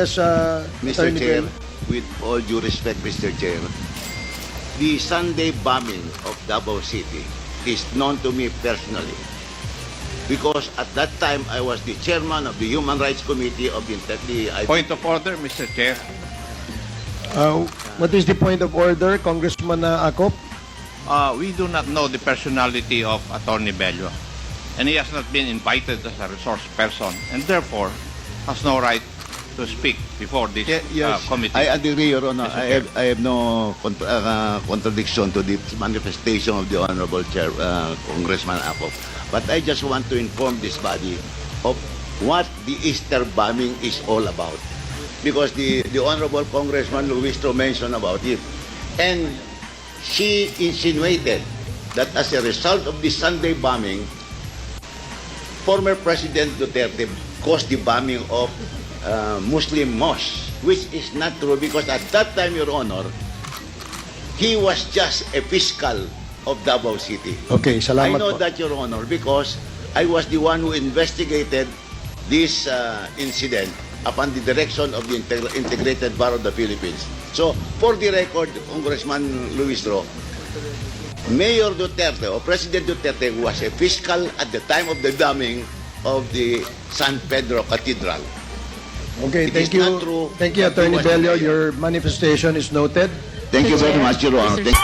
Yes, Mr. Attorney Chair, Bell. with all due respect, Mr. Chair, the Sunday bombing of Davao City is known to me personally. Because at that time, I was the chairman of the Human Rights Committee of the Point of order, Mr. Chair. What is the point of order, Congressman Acop? We do not know the personality of Attorney Bello, and he has not been invited as a resource person, and therefore has no right to speak before this committee. I agree, Your Honor. Mr. Chair. I have no contradiction to the manifestation of the Honorable Chair, Congressman Acop. But I just want to inform this body of what the Easter bombing is all about. Because the Honorable Congressman Luistro mentioned about it. And she insinuated that as a result of the Sunday bombing, former President Duterte caused the bombing of Muslim mosques, which is not true because at that time, Your Honor, he was just a fiscal of Davao City. Okay, salamat I know po. that, Your Honor, because I was the one who investigated this incident upon the direction of the Integrated Bar of the Philippines. So, for the record, Congressman Luistro, Mayor Duterte or President Duterte was a fiscal at the time of the bombing of the San Pedro Cathedral. Okay, It thank is you. not true Thank you, that he Attorney was the Bello. mayor. Your manifestation is noted. Thank you very much, Your Honor. Mr.